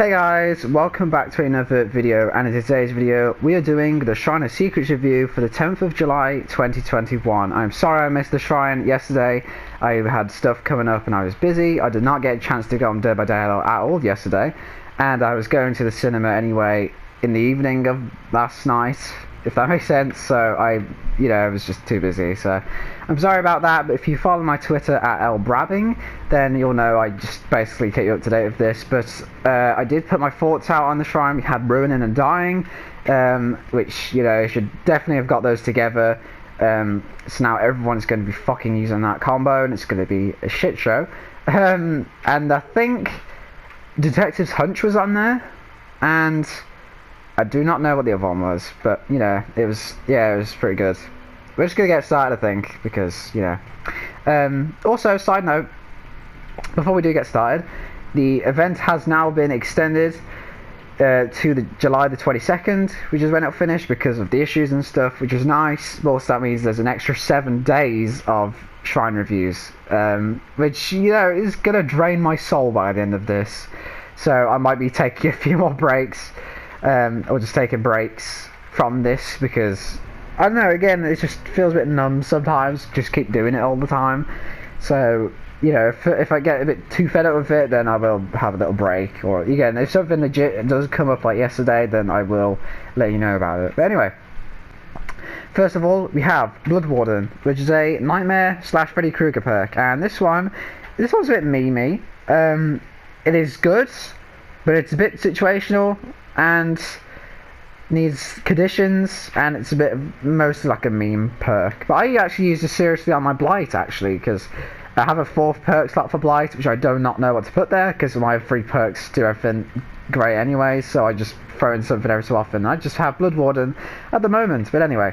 Hey guys, welcome back to another video, and in today's video we are doing the Shrine of Secrets review for the 10th of July 2021. I'm sorry I missed the Shrine yesterday. I had stuff coming up and I was busy. I did not get a chance to go on Dead by Daylight at all yesterday, and I was going to the cinema anyway in the evening of last night, if that makes sense, so I was just too busy, so I'm sorry about that. But if you follow my Twitter at lbrabbing, then you'll know I just basically keep you up to date with this. But I did put my thoughts out on the Shrine. We had Ruining and Dying, which, you should definitely have got those together. So now everyone's going to be fucking using that combo, and it's going to be a shit show. And I think Detective's Hunch was on there, and I do not know what the other one was, but it was pretty good. We're just gonna get started, I think, because also, side note, before we do get started, the event has now been extended to July the 22nd, which is when it'll finish because of the issues and stuff, which is nice. Also, that means there's an extra 7 days of Shrine reviews, which is gonna drain my soul by the end of this. So I might be taking a few more breaks. Or just taking breaks from this, because I don't know, again, it just feels a bit numb sometimes, just keep doing it all the time. So if I get a bit too fed up with it, then I will have a little break, or again, if something legit does come up like yesterday, then I will let you know about it. But anyway, first of all, we have Blood Warden, which is a Nightmare / Freddy Krueger perk, and this one's a bit memey. It is good, but it's a bit situational and needs conditions, and it's a bit mostly like a meme perk. But I actually use this seriously on my Blight, actually, because I have a 4th perk slot for Blight, which I do not know what to put there, because my 3 perks do everything great anyway, so I just throw in something every so often. I just have Blood Warden at the moment. But anyway,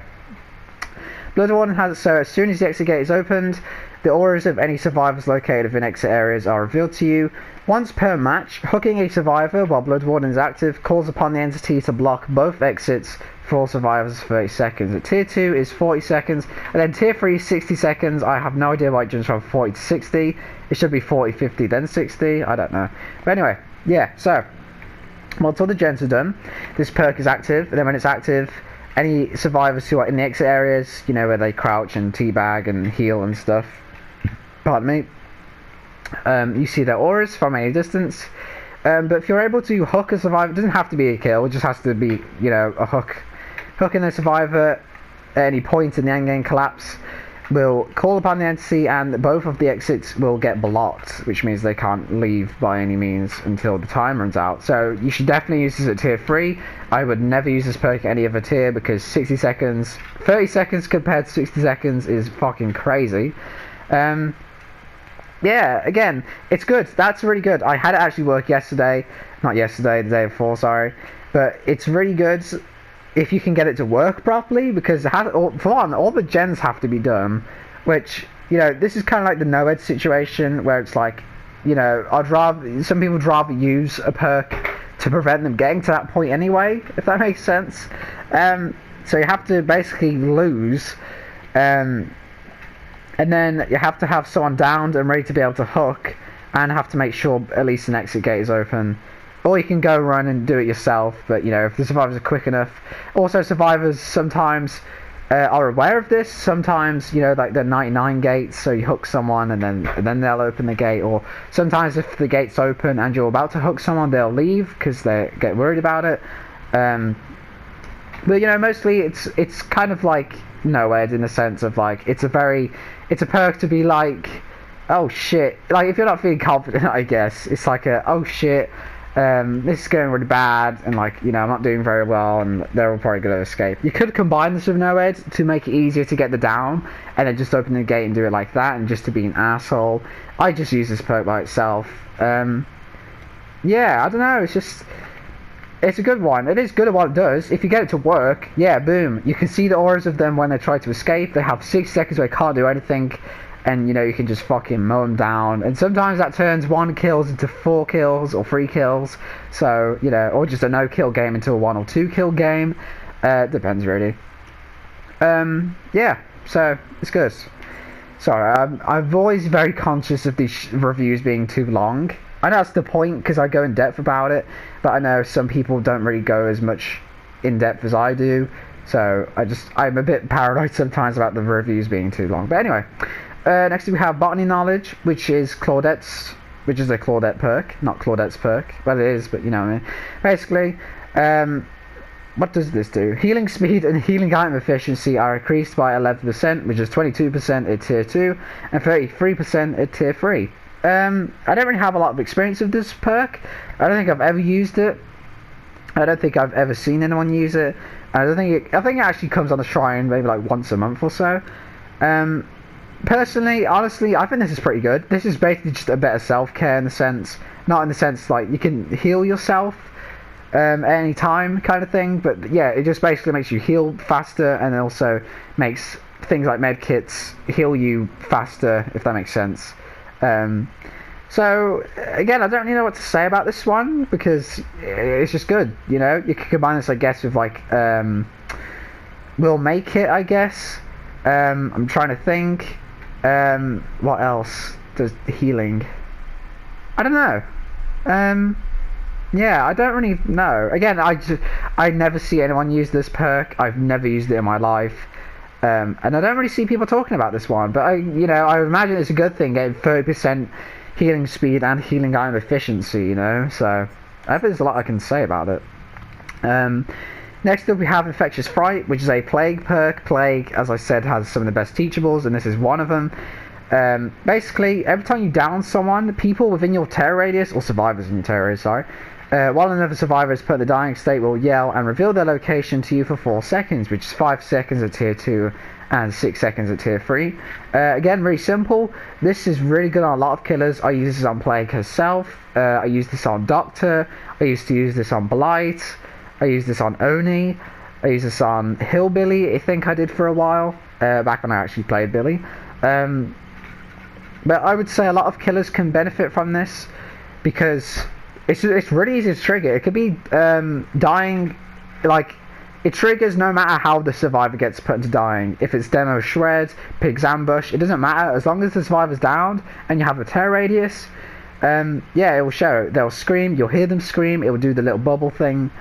Blood Warden has, so as soon as the exit gate is opened, the auras of any survivors located within exit areas are revealed to you. Once per match, hooking a survivor while Blood Warden is active calls upon the entity to block both exits for all survivors for 30 seconds. At Tier 2 is 40 seconds, and then Tier 3 is 60 seconds. I have no idea why it jumps from 40 to 60. It should be 40, 50, then 60. I don't know. But anyway, yeah, so once all the gens are done, this perk is active, and then when it's active, any survivors who are in the exit areas, where they crouch and teabag and heal and stuff, pardon me, you see their auras from any distance. But if you're able to hook a survivor, it doesn't have to be a kill, it just has to be, a hook. Hooking a survivor at any point in the endgame collapse will call upon the entity, and both of the exits will get blocked, which means they can't leave by any means until the time runs out. So you should definitely use this at Tier 3. I would never use this perk at any other tier, because 30 seconds compared to 60 seconds is fucking crazy. Yeah, again, it's good. That's really good. I had it actually work yesterday. Not yesterday, the day before, sorry. But it's really good if you can get it to work properly, because for one, all the gens have to be done, which, this is kind of like the no-ed situation, where it's like, some people would rather use a perk to prevent them getting to that point anyway, if that makes sense. So you have to basically lose, and then you have to have someone downed and ready to be able to hook, and have to make sure at least an exit gate is open. Or you can go run and do it yourself, but if the survivors are quick enough. Also, survivors sometimes are aware of this. Sometimes, like the 99 gates, so you hook someone and then they'll open the gate. Or sometimes if the gate's open and you're about to hook someone, they'll leave because they get worried about it. But mostly it's kind of like no-ed in the sense of like it's a perk to be like, oh shit, like if you're not feeling confident, I guess it's like oh shit, this is going really bad, and like I'm not doing very well, and they're all probably going to escape. You could combine this with no-ed to make it easier to get the down, and then just open the gate and do it like that, and just to be an asshole. I just use this perk by itself. Yeah, I don't know, it's a good one. It is good at what it does. If you get it to work, yeah, boom. You can see the auras of them when they try to escape. They have 6 seconds where they can't do anything, and you can just fucking mow them down. And sometimes that turns 1 kills into 4 kills or 3 kills. So, or just a no-kill game into a 1 or 2 kill game. Depends really. Yeah, so it's good. Sorry, I'm always very conscious of these reviews being too long. I know that's the point because I go in depth about it, but I know some people don't really go as much in depth as I do, so I'm a bit paranoid sometimes about the reviews being too long. But anyway, next we have Botany Knowledge, which is a Claudette perk, not Claudette's perk. Well, it is, but you know what I mean. Basically, what does this do? Healing speed and healing item efficiency are increased by 11%, which is 22% at tier 2 and 33% at tier 3. I don't really have a lot of experience with this perk. I don't think I've ever used it. I don't think I've ever seen anyone use it. I think it actually comes on the shrine maybe like once a month or so. Personally, honestly, I think this is pretty good. This is basically just a better self-care in the sense, not in the sense like you can heal yourself at any time kind of thing, but yeah, it just basically makes you heal faster, and it also makes things like med kits heal you faster, if that makes sense. So again, I don't really know what to say about this one because it's just good, you know. You can combine this, I guess, with like we'll make it, I guess. I'm trying to think. What else does healing? I don't know. Yeah, I don't really know. Again, I never see anyone use this perk. I've never used it in my life. And I don't really see people talking about this one, but I imagine it's a good thing getting 30% healing speed and healing item efficiency, you know. So I think there's a lot I can say about it. Next up we have Infectious Fright, which is a plague perk. Plague, as I said, has some of the best teachables, and this is one of them. Basically, every time you down someone, people within your terror radius, or survivors in your terror radius, sorry, while another survivor is put in the dying state, will yell and reveal their location to you for 4 seconds, which is 5 seconds at tier 2 and 6 seconds at tier 3. Again, very simple. This is really good on a lot of killers. I use this on Plague herself. I use this on Doctor. I used to use this on Blight. I use this on Oni. I use this on Hillbilly, I think I did for a while, back when I actually played Billy. But I would say a lot of killers can benefit from this because it's really easy to trigger. It could be dying, like it triggers no matter how the survivor gets put into dying. If it's Demo Shred, Pig's Ambush, it doesn't matter as long as the survivor's downed and you have a terror radius. Yeah, it will show. They'll scream. You'll hear them scream. It will do the little bubble thing.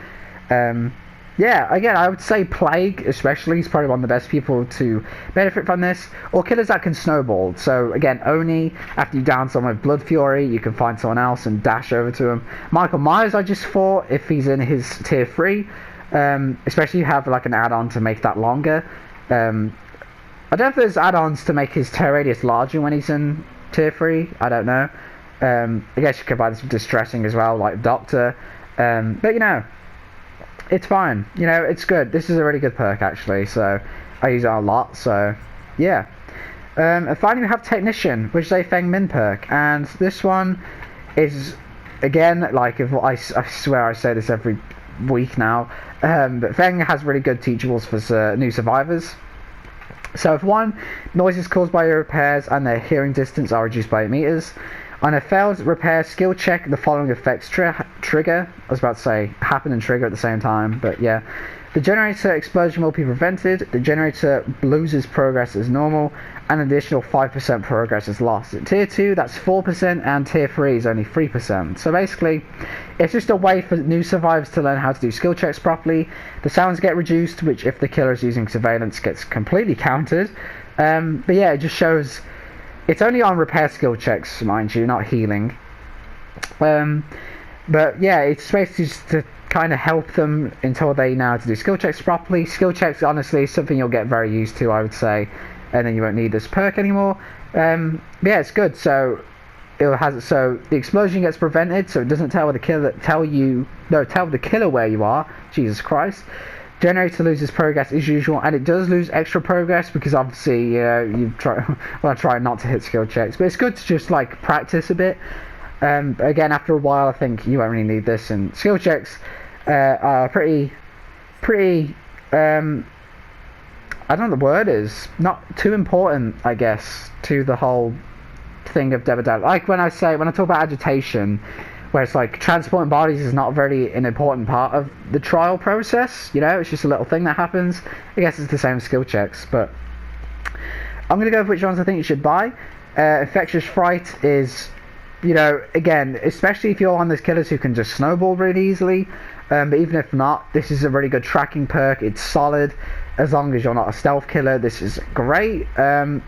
Yeah, again, I would say Plague especially is probably one of the best people to benefit from this, or killers that can snowball. So again, Oni, after you down someone with Blood Fury, you can find someone else and dash over to him. Michael Myers I just fought if he's in his tier 3, especially if you have like an add-on to make that longer. I don't know if there's add-ons to make his terror radius larger when he's in tier 3, I don't know. I guess you could buy this with distressing as well, like Doctor, but you know, it's fine, you know, it's good. This is a really good perk actually, so I use it a lot, so yeah. And finally we have Technician, which is a Feng Min perk, and this one is, again, like if I swear I say this every week now, but Feng has really good teachables for new survivors. So if one, noises caused by your repairs and their hearing distance are reduced by 8 meters. On a failed repair skill check, the following effects trigger. I was about to say happen and trigger at the same time, but yeah. The generator explosion will be prevented, the generator loses progress as normal, and an additional 5% progress is lost. At tier 2, that's 4%, and tier 3 is only 3%. So basically, it's just a way for new survivors to learn how to do skill checks properly. The sounds get reduced, which if the killer is using surveillance gets completely countered. But yeah, it just shows. It's only on repair skill checks, mind you, not healing. But yeah, it's basically just to kind of help them until they know how to do skill checks properly. Skill checks, honestly, is something you'll get very used to, I would say, and then you won't need this perk anymore. But yeah, it's good. So so the explosion gets prevented, so it doesn't tell the killer tell the killer where you are. Jesus Christ. Generator loses progress as usual, and it does lose extra progress because obviously you want to try not to hit skill checks, but it's good to just like practice a bit. Again, after a while I think you won't really need this, and skill checks are pretty I don't know what the word is, not too important I guess to the whole thing of Dead by Daylight. Like when I talk about agitation, where it's like transporting bodies is not really an important part of the trial process, you know, it's just a little thing that happens. I guess it's the same with skill checks, but I'm going to go with which ones I think you should buy. Infectious Fright is you know, again, especially if you're on those killers who can just snowball really easily. But even if not, this is a really good tracking perk. It's solid as long as you're not a stealth killer. This is great. Again,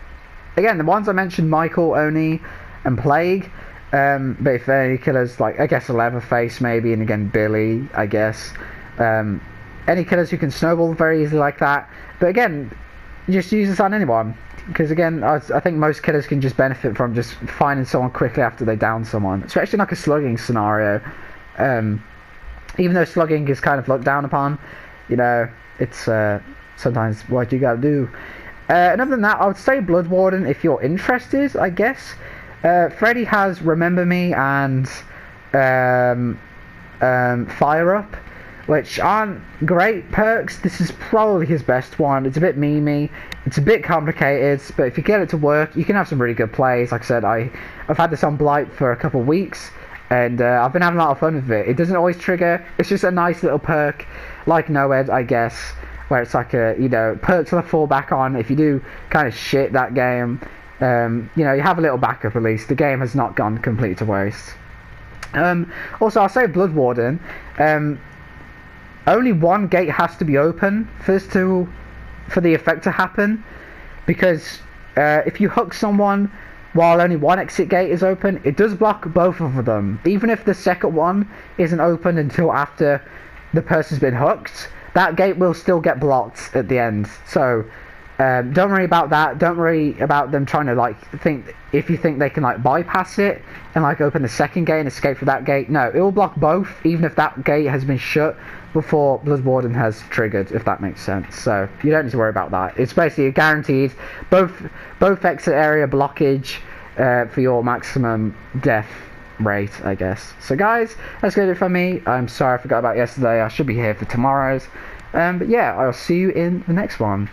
the ones I mentioned, Michael, Oni, and Plague. But if any killers, like I guess Leatherface maybe, and again Billy, I guess. Any killers who can snowball very easily like that. But again, just use this on anyone. Because again, I think most killers can just benefit from just finding someone quickly after they down someone. Especially in like a slugging scenario. Even though slugging is kind of looked down upon, you know, it's sometimes what you gotta do. And other than that, I would say Blood Warden if you're interested, I guess. Freddy has Remember Me and Fire Up, which aren't great perks. This is probably his best one. It's a bit memey, it's a bit complicated, but if you get it to work, you can have some really good plays. Like I said, I've had this on Blight for a couple of weeks, and I've been having a lot of fun with it. It doesn't always trigger, it's just a nice little perk, like Noed, I guess, where it's like a, you know, perks to fall back on if you do kind of shit that game. You know, you have a little backup at least. The game has not gone completely to waste. Also, I'll say Blood Warden. Only one gate has to be open for the effect to happen, because if you hook someone while only one exit gate is open, it does block both of them. Even if the second one isn't open until after the person's been hooked, that gate will still get blocked at the end. So don't worry about that. Don't worry about them trying to like think, if you think they can like bypass it and like open the second gate and escape through that gate. No, it will block both, even if that gate has been shut before Blood Warden has triggered, if that makes sense. So you don't need to worry about that. It's basically a guaranteed both exit area blockage for your maximum death rate, I guess. So guys, that's good for me. I'm sorry I forgot about yesterday. I should be here for tomorrow's. But yeah, I'll see you in the next one.